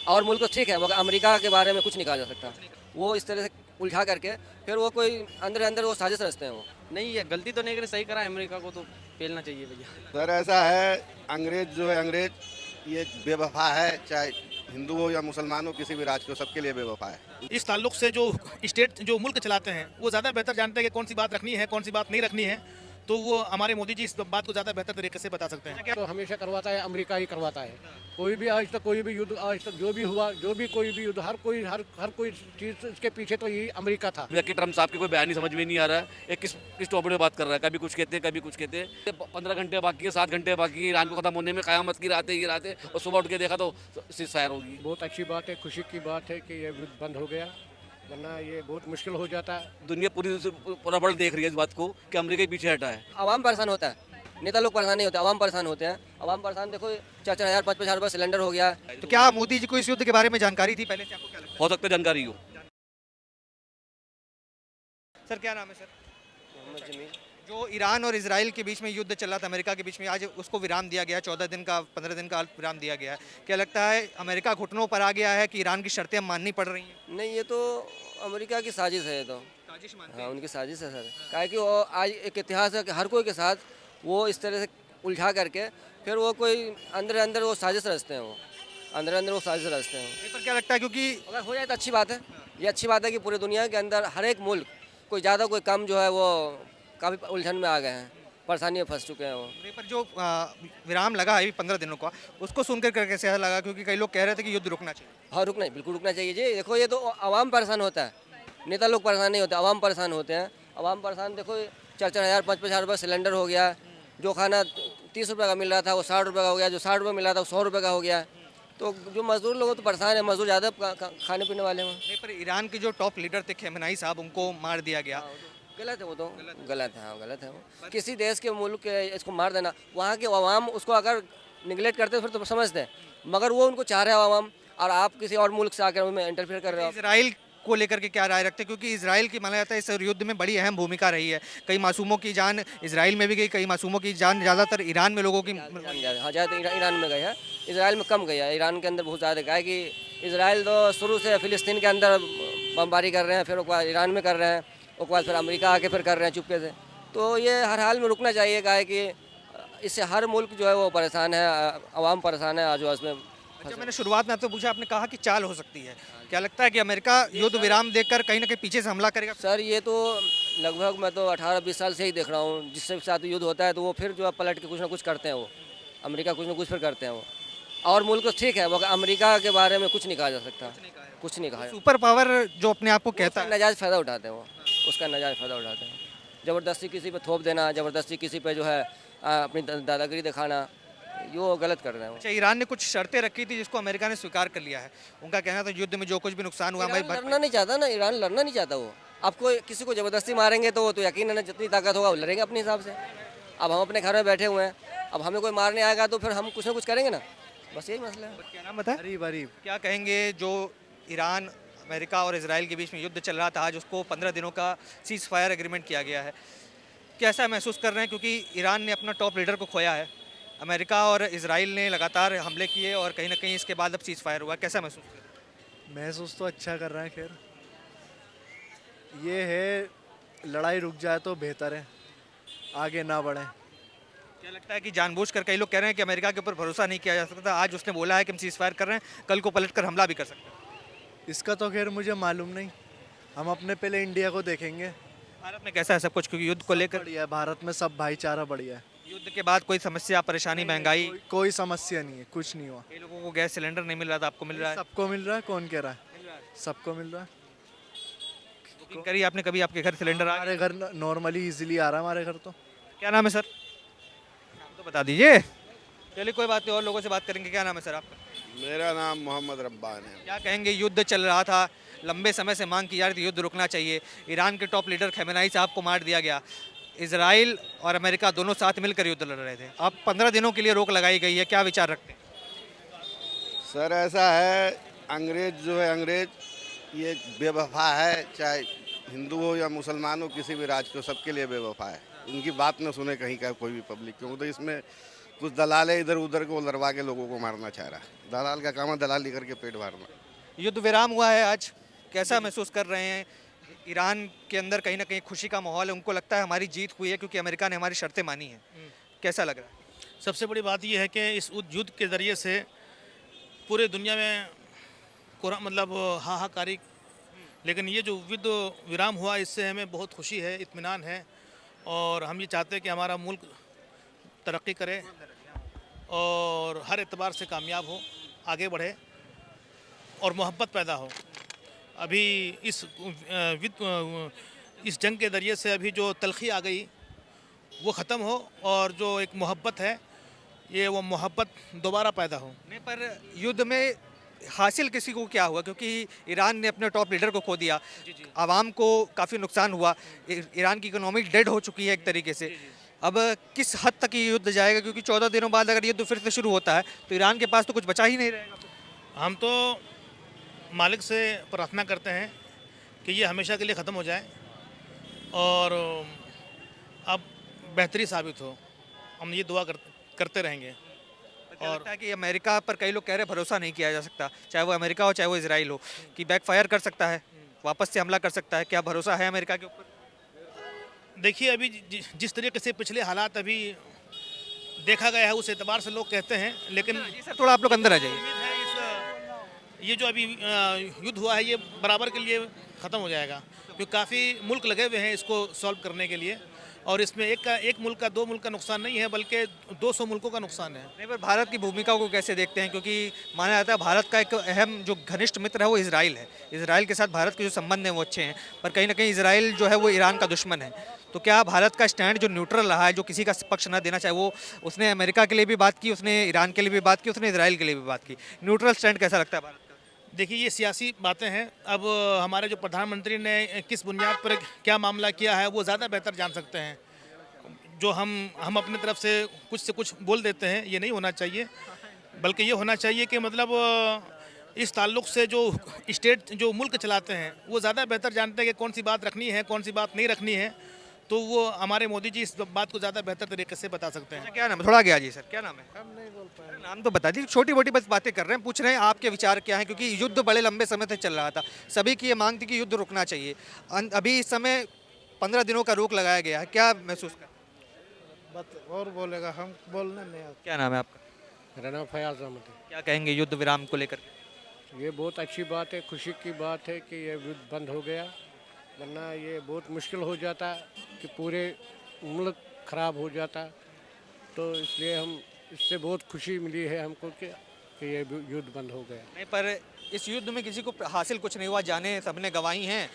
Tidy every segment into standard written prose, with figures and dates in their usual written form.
और मुल्क तो ठीक है मगर अमेरिका के बारे में कुछ नहीं कहा जा सकता। वो इस तरह से उलझा करके फिर वो कोई अंदर अंदर वो साजिश रचते हैं वो। नहीं ये गलती तो नहीं करी, सही करा, अमेरिका को तो पेलना चाहिए भैया। सर ऐसा है, अंग्रेज जो है अंग्रेज ये बेवफा है, चाहे हिंदू हो या मुसलमान हो, किसी भी राज के हो, सबके लिए बेवफा है। इस ताल्लुक से जो स्टेट जो मुल्क चलाते हैं वो ज़्यादा बेहतर जानते हैं कि कौन सी बात रखनी है कौन सी बात नहीं रखनी है, तो वो हमारे मोदी जी इस बात को ज़्यादा बेहतर तरीके से बता सकते हैं। तो हमेशा करवाता है, अमेरिका ही करवाता है। कोई भी आज तक कोई भी युद्ध, आज तक जो भी हुआ, जो भी कोई भी युद्ध, हर कोई चीज़ इसके पीछे तो यही अमेरिका था। कि ट्रम्प साहब की कोई बयान ही समझ में नहीं आ रहा है। एक किस टॉपिक में बात कर रहा है, कभी कुछ कहते हैं कभी कुछ कहते हैं। 15 घंटे बाकी है, 7 घंटे बाकी है ईरान को खत्म होने में, कयामत की रात है ये रात है, और सुबह उठ के देखा तो सीज़फायर होगी। बहुत अच्छी बात है, खुशी की बात है कि ये युद्ध बंद हो गया, वरना ये बहुत मुश्किल हो जाता। दुनिया पूरा वर्ल्ड देख रही है इस बात को कि अमेरिका ही पीछे हटा है। आवाम परेशान होता है, नेता लोग परेशान नहीं होते, आवाम परेशान होते हैं। आवाम परेशान, देखो 4-4 हज़ार 5-5 हज़ार रुपये सिलेंडर हो गया। तो क्या मोदी जी को इस युद्ध के बारे में जानकारी थी पहले से, आपको क्या लगता हो सकता है जानकारी हो। है? सर क्या नाम है सर? जो ईरान और इसराइल के बीच में युद्ध चल रहा था, अमेरिका के बीच में, आज उसको विराम दिया गया, 14 दिन का 15 दिन का अल्प विराम दिया गया है। क्या लगता है अमेरिका घुटनों पर आ गया है कि ईरान की शर्तें माननी पड़ रही हैं? नहीं, ये तो अमेरिका की साजिश है, ये तो साजिश मानते हाँ हैं? उनकी साजिश है सर। काहे कि वो आज एक इतिहास है कि हर कोई के साथ वो इस तरह से उलझा करके फिर वो कोई अंदर अंदर वो साजिश रचते हैं, वो अंदर अंदर वो साजिश रचते हैं। नहीं, पर क्या लगता है क्योंकि अगर हो जाए तो अच्छी बात है। ये अच्छी बात है कि पूरी दुनिया के अंदर हर एक मुल्क कोई ज़्यादा कोई कम जो है वो काफ़ी उलझन में आ गए हैं, परेशानी में फंस चुके हैं वो। नहीं, पर जो विराम लगा है 15 दिनों का, उसको सुनकर कैसे लगा? क्योंकि कई लोग कह रहे थे कि युद्ध रुकना चाहिए। हाँ रुकना, बिल्कुल रुकना चाहिए जी। देखो ये तो आवाम परेशान होता है, नेता लोग परेशान नहीं होते, आवाम परेशान होते हैं। आवाम परेशान, देखो 4-4 हज़ार 5-5 हज़ार रुपये सिलेंडर हो गया। जो खाना 30 रुपये का मिल रहा था वो 60 रुपये का हो गया, जो 60 रुपये मिल रहा था वो 100 रुपये का हो गया। तो जो मजदूर लोग तो परेशान है, मजदूर ज़्यादा खाने पीने वाले हैं। नहीं, पर ईरान के जो टॉप लीडर थे खेमेनेई साहब, उनको मार दिया गया। गलत है वो, तो गलत है, हाँ गलत है वो। किसी देश के मुल्क के इसको मार देना, वहाँ के अवाम उसको अगर निगलेक्ट करते फिर तो समझते हैं, मगर वो उनको चाह रहे हैं अवाम, और आप किसी और मुल्क से आकर उनमें इंटरफेयर कर रहे हो। इसराइल को लेकर के क्या राय रखते हैं? क्योंकि इसराइल की माना जाता है इस युद्ध में बड़ी अहम भूमिका रही है। कई मासूमों की जान इसराइल में भी गई, कई मासूमों की जान ज़्यादातर ईरान में लोगों की। हाँ ज़्यादा ईरान में गए हैं, इसराइल में कम गया है, ईरान के अंदर बहुत ज़्यादा गया है। कि इसराइल तो शुरू से फ़िलिस्तीन के अंदर बमबारी कर रहे हैं, फिर उसके बाद ईरान में कर रहे हैं, उसके बाद फिर अमेरिका आके फिर कर रहे हैं चुपके से। तो ये हर हाल में रुकना चाहिए, क्या है कि इससे हर मुल्क जो है वो परेशान है, आवाम परेशान है आज उसमें। अच्छा, मैंने शुरुआत में आपसे पूछा, आपने कहा कि चाल हो सकती है। क्या लगता है कि अमेरिका युद्ध विराम देखकर कहीं ना कहीं पीछे से हमला करेगा? सर ये तो लगभग मैं तो 18-20 साल से ही देख रहा हूँ, जिससे साथ युद्ध होता है तो वो फिर जो है पलट के कुछ ना कुछ करते हैं वो, अमेरिका कुछ ना कुछ फिर करते हैं वो। और मुल्क तो ठीक है मगर अमेरिका के बारे में कुछ नहीं कहा जा सकता, कुछ नहीं कहा। सुपर पावर जो अपने आप को कहता है, नाजायज़ फ़ायदा उठाते हैं वो, उसका नाजायज़ फ़ायदा उठाते हैं। ज़बरदस्ती किसी पे थोप देना, ज़बरदस्ती किसी पे जो है अपनी दादागिरी दिखाना, ये वो गलत कर रहे हैं वो। अच्छा, ईरान ने कुछ शर्तें रखी थी जिसको अमेरिका ने स्वीकार कर लिया है। उनका कहना था युद्ध में जो कुछ भी नुकसान हुआ ईरान लड़ना नहीं चाहता ना, ईरान लड़ना नहीं चाहता वो। आपको किसी को ज़बरदस्ती मारेंगे तो वो तो यकीन है ना, जितनी ताकत होगा वो लड़ेंगे अपने हिसाब से। अब हम अपने घर में बैठे हुए हैं, अब हमें कोई मारने आएगा तो फिर हम कुछ ना कुछ करेंगे ना, बस यही मसला है। क्या नाम बताया? अरीब क्या कहेंगे जो ईरान, अमेरिका और इसराइल के बीच में युद्ध चल रहा था, आज उसको 15 दिनों का सीज़ फायर एग्रीमेंट किया गया है। कैसा महसूस कर रहे हैं? क्योंकि ईरान ने अपना टॉप लीडर को खोया है, अमेरिका और इसराइल ने लगातार हमले किए और कहीं ना कहीं इसके बाद अब सीज़ फायर हुआ। कैसा महसूस कर रहे हैं? महसूस तो अच्छा कर रहे हैं। खैर ये है, लड़ाई रुक जाए तो बेहतर है, आगे ना बढ़े। क्या लगता है कि जानबूझकर, कई लोग कह रहे हैं कि अमेरिका के ऊपर भरोसा नहीं किया जा सकता, आज उसने बोला है कि हम सीज़ फायर कर रहे हैं, कल को पलटकर हमला भी कर सकते हैं। इसका तो खैर मुझे मालूम नहीं, हम अपने पहले इंडिया को देखेंगे। भारत में कैसा है सब कुछ? क्योंकि युद्ध को लेकर, बढ़िया है, भारत में सब भाईचारा बढ़िया है। युद्ध के बाद कोई समस्या, परेशानी, महंगाई? कोई समस्या नहीं है, कुछ नहीं हुआ। कई लोगों को गैस सिलेंडर नहीं मिल रहा था, आपको मिल रहा है? सबको मिल रहा है, कौन कह रहा है? सबको मिल रहा है। बुकिंग करी आपने कभी? आपके घर सिलेंडर आ गया? हमारे घर नॉर्मली इजीली आ रहा है हमारे घर तो। क्या नाम है सर? नाम तो बता दीजिए। चलिए कोई बात नहीं, और लोगों से बात करेंगे। क्या नाम है सर आपका? मेरा नाम मोहम्मद रब्बान है। क्या कहेंगे, युद्ध चल रहा था, लंबे समय से मांग की जा रही थी युद्ध रुकना चाहिए, ईरान के टॉप लीडर खेमेनेई साहब को मार दिया गया, इसराइल और अमेरिका दोनों साथ मिलकर युद्ध लड़ रहे थे, अब 15 दिनों के लिए रोक लगाई गई है। क्या विचार रखते हैं? सर ऐसा है, अंग्रेज जो है अंग्रेज ये बेवफा है, चाहे हिंदू हो या मुसलमान हो, किसी भी राज के हो, सबके लिए बेवफा है। उनकी बात न सुने कहीं का कोई भी पब्लिक, क्योंकि तो इसमें कुछ दलाल है इधर उधर को लड़वा के लोगों को मारना चाह रहा है। दलाल का काम है दलाली करके पेट भरना। युद्ध विराम हुआ है आज, कैसा महसूस कर रहे हैं? ईरान के अंदर कहीं ना कहीं खुशी का माहौल है, उनको लगता है हमारी जीत हुई है क्योंकि अमेरिका ने हमारी शर्तें मानी हैं। कैसा लग रहा है? सबसे बड़ी बात यह है कि इस युद्ध के ज़रिए से पूरे दुनिया में मतलब हाहाकारी, लेकिन ये जो युद्ध विराम हुआ इससे हमें बहुत खुशी है, इत्मीनान है। और हम ये चाहते हैं कि हमारा मुल्क तरक्की करे और हर एतबार से कामयाब हो, आगे बढ़े और मोहब्बत पैदा हो। अभी इस जंग के ज़रिए से अभी जो तलखी आ गई वो ख़त्म हो और जो एक मोहब्बत है ये वो मोहब्बत दोबारा पैदा हो। नहीं, पर युद्ध में हासिल किसी को क्या हुआ? क्योंकि ईरान ने अपने टॉप लीडर को खो दिया, आवाम को काफ़ी नुकसान हुआ, ईरान की इकोनॉमी डेड हो चुकी है एक तरीके से। अब किस हद तक ये युद्ध जाएगा? क्योंकि 14 दिनों बाद अगर युद्ध फिर से शुरू होता है तो ईरान के पास तो कुछ बचा ही नहीं रहेगा। हम तो मालिक से प्रार्थना करते हैं कि ये हमेशा के लिए ख़त्म हो जाए और अब बेहतरी साबित हो। हम ये दुआ करते रहेंगे। क्या लगता है कि अमेरिका पर कई लोग कह रहे हैं भरोसा नहीं किया जा सकता, चाहे वो अमेरिका हो चाहे वो इजराइल हो, कि बैकफायर कर सकता है, वापस से हमला कर सकता है? क्या भरोसा है अमेरिका के ऊपर? देखिए अभी जिस तरीके से पिछले हालात अभी देखा गया है उस एतबार से लोग कहते हैं, लेकिन जी सर, थोड़ा आप लोग अंदर आ जाइए। उम्मीद है ये जो अभी युद्ध हुआ है ये बराबर के लिए ख़त्म हो जाएगा, क्योंकि काफ़ी मुल्क लगे हुए हैं इसको सॉल्व करने के लिए। और इसमें एक मुल्क का, दो मुल्क का नुकसान नहीं है बल्कि 200 मुल्कों का नुकसान है। नहीं, पर भारत की भूमिका को कैसे देखते हैं? क्योंकि माना जाता है भारत का एक अहम जो घनिष्ठ मित्र है वो इजराइल है। इजराइल के साथ भारत के जो संबंध हैं वो अच्छे हैं, पर कहीं ना कहीं इजराइल जो है वो ईरान का दुश्मन है। तो क्या भारत का स्टैंड जो न्यूट्रल रहा है, जो किसी का पक्ष ना देना चाहे, वो उसने अमेरिका के लिए भी बात की, उसने ईरान के लिए भी बात की, उसने इजराइल के लिए भी बात की, न्यूट्रल स्टैंड कैसा लगता है भारत का? देखिए ये सियासी बातें हैं। अब हमारे जो प्रधानमंत्री ने किस बुनियाद पर क्या मामला किया है वो ज़्यादा बेहतर जान सकते हैं। जो हम अपनी तरफ से कुछ बोल देते हैं ये नहीं होना चाहिए, बल्कि ये होना चाहिए कि मतलब इस ताल्लुक़ से जो स्टेट जो मुल्क चलाते हैं वो ज़्यादा बेहतर जानते हैं कि कौन सी बात रखनी है कौन सी बात नहीं रखनी है। तो वो हमारे मोदी जी इस बात को ज़्यादा बेहतर तरीके से बता सकते हैं। क्या नाम है? थोड़ा गया जी सर, क्या नाम है? हम नहीं बोल पाए। नाम तो बता दीजिए, छोटी मोटी बस बातें कर रहे हैं, पूछ रहे हैं आपके विचार क्या हैं, क्योंकि युद्ध बड़े लंबे समय से चल रहा था, सभी की ये मांग थी कि युद्ध रुकना चाहिए। अभी इस समय 15 दिनों का रोक लगाया गया है, क्या महसूस कर? और बोलेगा, हम बोलने नहीं आते। क्या नाम है आपका? मेरा नाम फयाज अहमद है। क्या कहेंगे युद्ध विराम को लेकर? ये बहुत अच्छी बात है, खुशी की बात है कि ये युद्ध बंद हो गया, वरना ये बहुत मुश्किल हो जाता कि पूरे मुल्क ख़राब हो जाता। तो इसलिए हम इससे बहुत खुशी मिली है हमको कि ये युद्ध बंद हो गया। नहीं, पर इस युद्ध में किसी को हासिल कुछ नहीं हुआ, जाने सबने गंवाई हैं,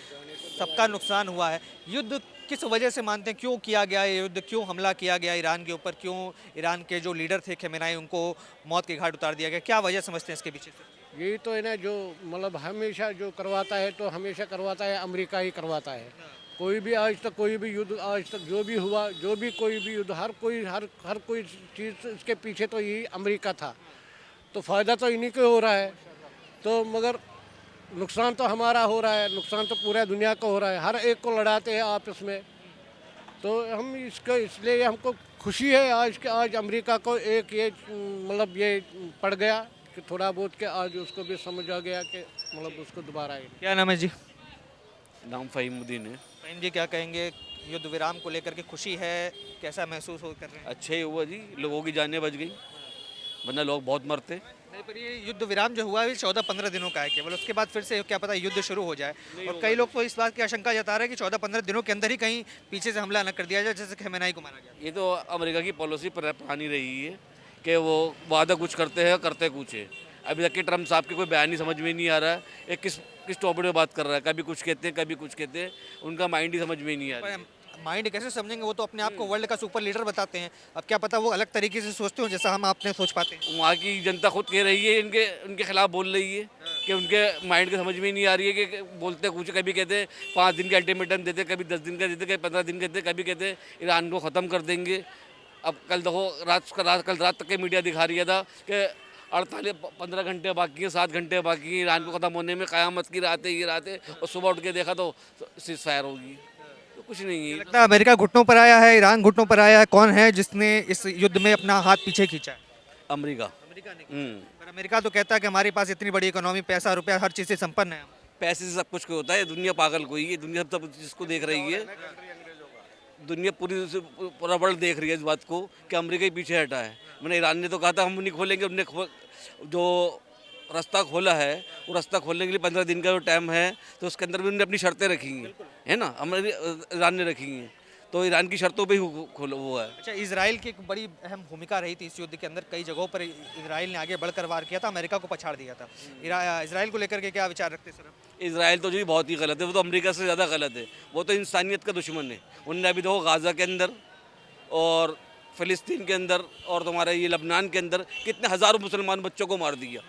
सबका नुकसान हुआ है। युद्ध किस वजह से मानते हैं, क्यों किया गया ये युद्ध, क्यों हमला किया गया ईरान के ऊपर, क्यों ईरान के जो लीडर थे खमेनाई उनको मौत के घाट उतार दिया गया? क्या वजह समझते हैं इसके पीछे से? यही तो है ना, जो मतलब हमेशा जो करवाता है तो हमेशा करवाता है अमेरिका ही करवाता है। कोई भी आज तक कोई भी युद्ध, आज तक जो भी हुआ, जो भी कोई भी युद्ध, हर कोई चीज़ इसके पीछे तो यही अमेरिका था। तो फ़ायदा तो इन्हीं को हो रहा है, तो मगर नुकसान तो हमारा हो रहा है, नुकसान तो पूरा दुनिया को हो रहा है, हर एक को लड़ाते हैं आपस में। तो हम इसको इसलिए हमको खुशी है आज अमेरिका को एक ये मतलब ये पड़ गया कि थोड़ा बहुत के आज उसको भी समझ आ गया कि मतलब उसको दोबारा आए। क्या नाम है जी? नाम फ़हीमुद्दीन है। फहीम जी, क्या कहेंगे युद्ध विराम को लेकर के? खुशी है, कैसा महसूस हो कर रहे हैं? अच्छा ही हुआ जी, लोगों की जानें बच गई, वरना लोग बहुत मरते। नहीं, पर ये युद्ध विराम जो हुआ है 14-15 दिनों का है केवल, उसके बाद फिर से क्या पता युद्ध शुरू हो जाए। और कई लोग तो इस बात की आशंका जता रहे हैं कि 14-15 दिनों के अंदर ही कहीं पीछे से हमला न कर दिया जाए, जैसे खमेनाई को मारा गया। ये तो अमेरिका की पॉलिसी पुरानी रही है कि वो वादा कुछ करते हैं करते कुछ है। अभी तक के ट्रम्प साहब के कोई बयान ही समझ में नहीं आ रहा है, एक किस टॉपिक में बात कर रहा है, कभी कुछ कहते हैं कभी कुछ कहते हैं, उनका माइंड ही समझ में नहीं आ रहा है। माइंड कैसे समझेंगे, वो तो अपने आप को वर्ल्ड का सुपर लीडर बताते हैं। अब क्या पता वो अलग तरीके से सोचते हो जैसा हम आपने सोच पाते हैं। वहाँ की जनता खुद कह रही है उनके खिलाफ बोल रही है कि उनके माइंड के समझ में नहीं आ रही है कि बोलते कुछ, कभी कहते हैं 5 दिन का अल्टीमेटम देते, कभी 10 दिन का देते, कभी 15 दिन का देते, कभी कहते हैं ईरान को ख़त्म कर देंगे। अब कल देखो कल रात तक के मीडिया दिखा रही था कि 15 घंटे बाकी हैं, 7 घंटे बाकी हैं, ईरान को ख़त्म होने में, क़यामत की रात है, ये रात है। और सुबह उठ के देखा तो सीज़ फायर होगी। तो कुछ नहीं है। लगता है अमेरिका घुटनों पर आया है, ईरान घुटनों पर आया है। कौन है जिसने इस युद्ध में अपना हाथ पीछे खींचा है? अमेरिका। अमेरिका ने। हम्म। पर अमेरिका तो कहता है कि हमारे पास इतनी बड़ी इकोनॉमी, पैसा रुपया, हर चीज़ से संपन्न है हम। पैसे से सब कुछ को होता है, दुनिया पागल कोई है, दुनिया सब जिसको देख रही है, दुनिया पूरा वर्ल्ड देख रही है इस बात को कि अमेरिका ही पीछे हटा है। मैंने ईरान ने तो कहा था हम नहीं खोलेंगे, उनने जो रास्ता खोला है वो रास्ता खोलने के लिए 15 दिन का जो टाइम है, तो उसके अंदर भी उन्होंने अपनी शर्तें रखी हैं, है ना, ईरान ने रखी हैं, तो ईरान की शर्तों पे ही खोला वो है। अच्छा, इजराइल की एक बड़ी अहम भूमिका रही थी इस युद्ध के अंदर। कई जगहों पर इजराइल ने आगे बढ़कर वार किया था, अमेरिका को पछाड़ दिया था। इजराइल को लेकर के क्या विचार रखते हैं सर आप? इजराइल तो जी बहुत ही गलत है, वो तो अमेरिका से ज़्यादा गलत है, वो तो इंसानियत का दुश्मन है। उनने अभी देखो गाज़ा के अंदर और फ़िलिस्तीन के अंदर और तुम्हारे ये लबनान के अंदर कितने हज़ारों मुसलमान बच्चों को मार दिया।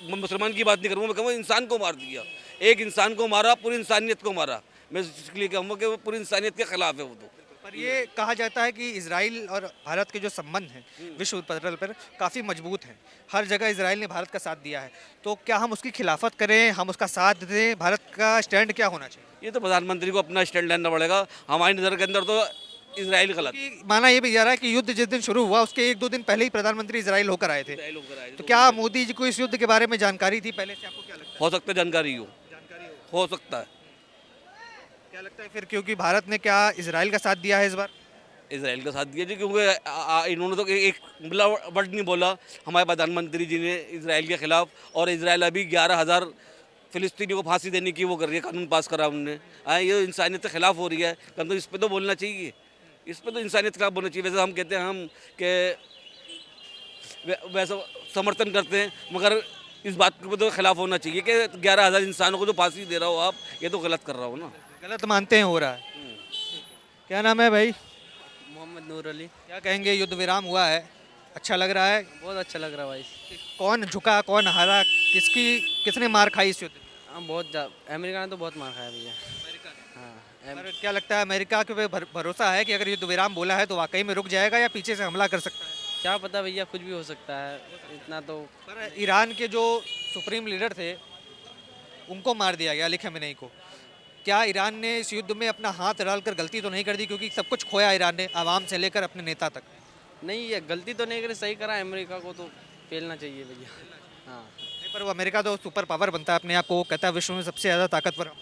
मैं मुसलमान की बात नहीं करूँगा, मैं कहूँगा इंसान को मार दिया। एक इंसान को मारा, पूरी इंसानियत को मारा। मैं इसलिए कहूँगा कि वो पूरी इंसानियत के ख़िलाफ़ है वो तो। पर ये कहा जाता है कि इजराइल और भारत के जो संबंध हैं विश्व पटल पर काफ़ी मजबूत हैं। हर जगह इजराइल ने भारत का साथ दिया है, तो क्या हम उसकी खिलाफत करें, हम उसका साथ दें? भारत का स्टैंड क्या होना चाहिए? ये तो प्रधानमंत्री को अपना स्टैंड लेना पड़ेगा। हमारी नज़र के अंदर तो इजराइल गलत। कि माना ये भी जा रहा है कि युद्ध जिस दिन शुरू हुआ उसके 1-2 दिन पहले ही प्रधानमंत्री इजराइल होकर आए थे, तो क्या मोदी जी को इस युद्ध के बारे में जानकारी थी पहले से? आपको क्या लगता है? हो सकता है जानकारी हो सकता है। क्या लगता है फिर, क्योंकि भारत ने क्या इजराइल का साथ दिया है इस बार? इजराइल का साथ दिया जी, क्योंकि इन्होंने तो एक वर्ड नहीं बोला हमारे प्रधानमंत्री जी ने इजराइल के खिलाफ। और इजराइल अभी 11,000 फिलिस्तीनियों को फांसी देने की वो कर रही है, कानून पास करा उन्होंने। ये इंसानियत के खिलाफ हो रही है, कम तो इस पर तो बोलना चाहिए, इस पर तो इंसानियत के खिलाफ बोलना चाहिए। वैसे हम कहते हैं हम कि वैसा समर्थन करते हैं, मगर इस बात के तो खिलाफ होना चाहिए कि 11,000 इंसानों को जो फांसी दे रहा हो आप, ये तो गलत कर रहा हो ना। गलत मानते हैं हो रहा है। क्या नाम है भाई? मोहम्मद नूर अली। क्या कहेंगे, युद्ध विराम हुआ है, अच्छा लग रहा है? बहुत अच्छा लग रहा है भाई। कौन झुका, कौन हारा, किसने मार खाई इस युद्ध में? हाँ बहुत अमेरिका ने तो बहुत मार खाया भैया। हाँ पर क्या लगता है, अमेरिका के पे भरोसा है कि अगर युद्ध विराम बोला है तो वाकई में रुक जाएगा या पीछे से हमला कर सकता है? क्या पता भैया, कुछ भी हो सकता है, इतना तो। पर ईरान के जो सुप्रीम लीडर थे उनको मार दिया गया, अली खamenei को। क्या ईरान ने इस युद्ध में अपना हाथ डालकर गलती तो नहीं कर दी? क्योंकि सब कुछ खोया ईरान ने, आवाम से लेकर अपने नेता तक। नहीं, ये गलती तो नहीं करी, सही करा। अमेरिका को तो पेलना चाहिए भैया। हाँ नहीं, पर वो अमेरिका तो सुपर पावर बनता है अपने आप को, वो कहता है विश्व में सबसे ज़्यादा ताकतवर हम।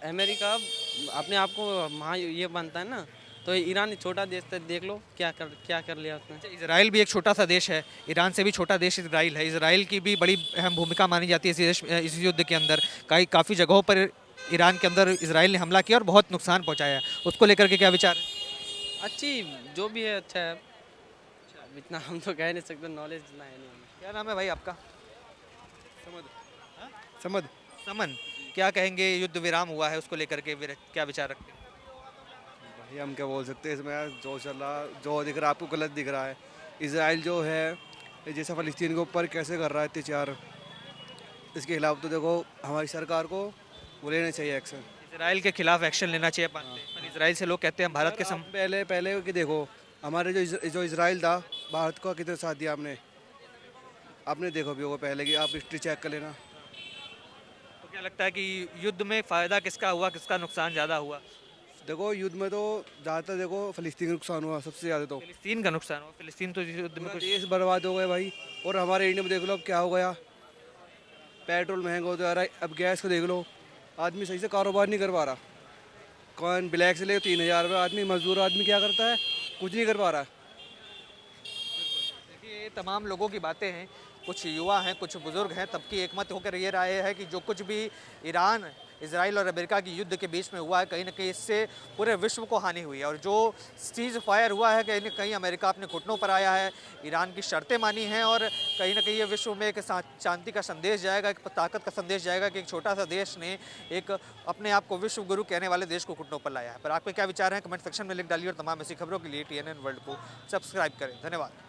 अमेरिका अपने आप को वहाँ ये मानता है ना, तो ईरान छोटा देश था, देख लो क्या कर लिया उसने। अच्छा, इजराइल भी एक छोटा सा देश है, ईरान से भी छोटा देश इजराइल है। इजराइल की भी बड़ी अहम भूमिका मानी जाती है इस युद्ध के अंदर। काफ़ी जगहों पर ईरान के अंदर इजराइल ने हमला किया और बहुत नुकसान पहुंचाया। उसको लेकर के क्या विचार है? अच्छी जो भी है, अच्छा है। अब इतना हम तो कह नहीं सकते, नॉलेज इतना है नहीं हमें। क्या नाम है भाई आपका? समझ समन। क्या कहेंगे, युद्ध विराम हुआ है, उसको लेकर के क्या विचार रखते हैं? भाई हम क्या बोल सकते हैं इसमें? जो चल रहा, जो दिख रहा है आपको गलत दिख रहा है। इसराइल जो है ये जैसा फ़लस्तीन के ऊपर कैसे कर रहा है अत्याचार, इसके खिलाफ तो देखो हमारी सरकार को वो लेना चाहिए एक्शन। इसराइल के खिलाफ एक्शन लेना चाहिए। पर इसराइल से लोग कहते हैं भारत के पहले कि देखो हमारे जो इसराइल था, भारत को कितना साथ दिया आपने देखो भी होगा पहले कि आप हिस्ट्री चेक कर लेना। तो क्या लगता है कि युद्ध में फ़ायदा किसका हुआ, किसका नुकसान ज़्यादा हुआ? देखो युद्ध में तो ज़्यादातर देखो फ़लस्तीन का नुकसान हुआ सबसे ज़्यादा। तो फिलिस्तीन का नुकसान हुआ। फिलिस्तीन तो इस युद्ध में कुछ देश बर्बाद हो गए भाई। और हमारे इंडिया में देख लो अब क्या हो गया, पेट्रोल महंगा होता जा रहा है। अब गैस को देख लो, आदमी सही से कारोबार नहीं कर पा रहा। कौन ब्लैक से ले 3,000 रुपये, आदमी मजदूर आदमी क्या करता है, कुछ नहीं कर पा रहा। देखिए, ये तमाम लोगों की बातें हैं। कुछ युवा हैं, कुछ बुजुर्ग हैं। तबकी एकमत होकर ये राय है कि जो कुछ भी ईरान, इजराइल और अमेरिका की युद्ध के बीच में हुआ है, कहीं ना कहीं इससे पूरे विश्व को हानि हुई है। और जो सीज़ फायर हुआ है, कहीं ना कहीं अमेरिका अपने घुटनों पर आया है, ईरान की शर्तें मानी हैं और कहीं ना कहीं ये विश्व में एक शांति का संदेश जाएगा, एक ताकत का संदेश जाएगा कि एक छोटा सा देश ने एक अपने आप को विश्व गुरु कहने वाले देश को घुटनों पर लाया है। पर आपके क्या विचार हैं, कमेंट सेक्शन में लिख डालिए और तमाम ऐसी खबरों के लिए TNN वर्ल्ड को सब्सक्राइब करें। धन्यवाद।